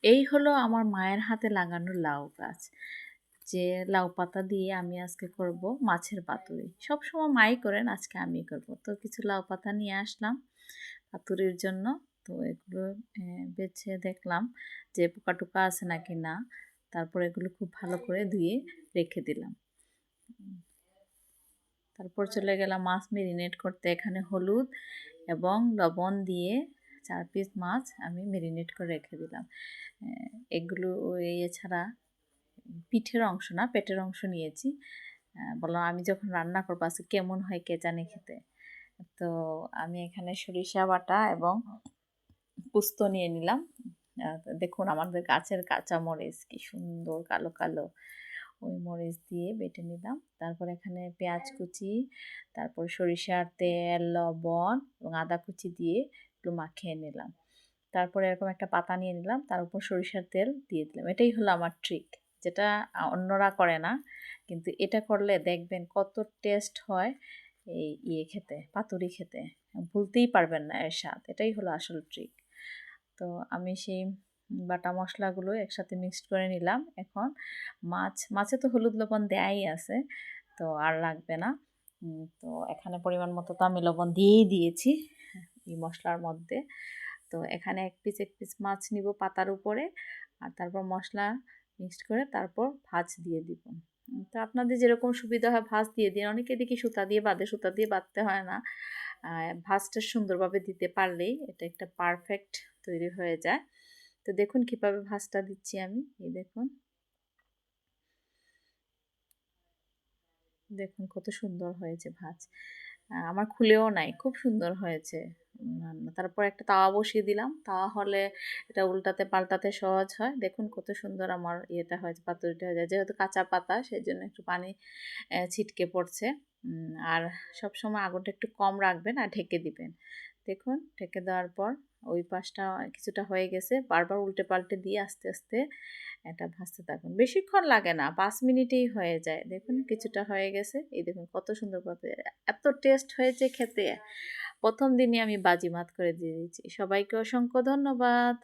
এই হলো আমার মায়ের হাতে লাগানো লাউ গাছ, যে লাউ পাতা দিয়ে আমি আজকে করব মাছের পাতুরি। সবসময় মাই করেন, আজকে আমি করব। তো কিছু লাউ পাতা নিয়ে আসলাম পাতুরির জন্য। তো এগুলো বেছে দেখলাম যে পোকা টোকা আছে নাকি না। তারপর এগুলো খুব ভালো করে ধুয়ে রেখে দিলাম। তারপর চলে গেলাম মাছ মেরিনেট করতে। এখানে হলুদ এবং লবণ দিয়ে 4 পিস মাছ আমি মেরিনেট করে রেখে দিলাম। এগুলো এছাড়া পিঠের অংশ না, পেটের অংশ নিয়েছি। বললাম আমি যখন রান্না করবো আজকে কেমন হয় কে জানে খেতে। তো আমি এখানে সরিষা বাটা এবং পোস্ত নিয়ে নিলাম। দেখুন আমাদের গাছের কাঁচা মরিচ কি সুন্দর কালো কালো, ওই মরিচ দিয়ে বেটে নিলাম। তারপর এখানে পেঁয়াজ কুচি, তারপর সরিষার তেল, লবণ এবং আদা কুচি দিয়ে একটু মাখিয়ে নিলাম। তারপরে এরকম একটা পাতা নিয়ে নিলাম, তার উপর সরিষার তেল দিয়ে দিলাম। এটাই হলো আমার ট্রিক, যেটা অন্যরা করে না, কিন্তু এটা করলে দেখবেন কত টেস্ট হয় এই খেতে, পাতুরি খেতে ভুলতেই পারবেন না এর স্বাদ। এটাই হলো আসল ট্রিক। তো আমি সেই বাটা মশলাগুলো একসাথে মিক্সড করে নিলাম। এখন মাছে তো হলুদ লবণ দেয়াই আছে, তো আর লাগবে না। তো এখানে পরিমাণ মতো তো আমি লবণ দিয়েই দিয়েছি এই মশলার মধ্যে। তো এখানে এক পিস মাছ নিব পাতার উপরে, আর তারপর মশলা মিক্সড করে তারপর ভাজ দিয়ে দিব। তো আপনাদের যেরকম সুবিধা হয় ভাজ দিয়ে দিন। অনেকে দেখি সুতা দিয়ে বাঁধে, সুতা দিয়ে বাঁধতে হয় না। ভাজটা সুন্দরভাবে দিতে পারলেই এটা একটা পারফেক্ট তৈরি হয়ে যায়। তো দেখুন কিভাবে ভাজটা দিচ্ছি আমি। এই দেখুন, দেখুন কত সুন্দর হয়েছে ভাজ। আমার খুলেও নাই, খুব সুন্দর হয়েছে রান্না। তারপর একটা তাওয়া বসিয়ে দিলাম। তাওয়া হলে এটা উল্টাতে পাল্টাতে সহজ হয়। দেখুন কত সুন্দর আমার ইয়েটা হয়েছে, পাতুরিটা হয়ে যায়। যেহেতু কাঁচা পাতা সেই জন্য একটু পানি ছিটকে পড়ছে। আর সবসময় আগুনটা একটু কম রাখবেন আর ঢেকে দিবেন। দেখুন ঢেকে দেওয়ার পর ওই পাশটা কিছুটা হয়ে গেছে, বারবার উল্টে পাল্টে দিয়ে আস্তে আস্তে এটা ভাজতে থাকুন। বেশিক্ষণ লাগে না, 5 মিনিটেই হয়ে যায়। দেখুন কিছুটা হয়ে গেছে। এই দেখুন কত সুন্দর এত টেস্ট হয়েছে খেতে। প্রথম দিনই আমি বাজিমাত করে দিয়ে দিয়েছি। সবাইকে অসংখ্য ধন্যবাদ।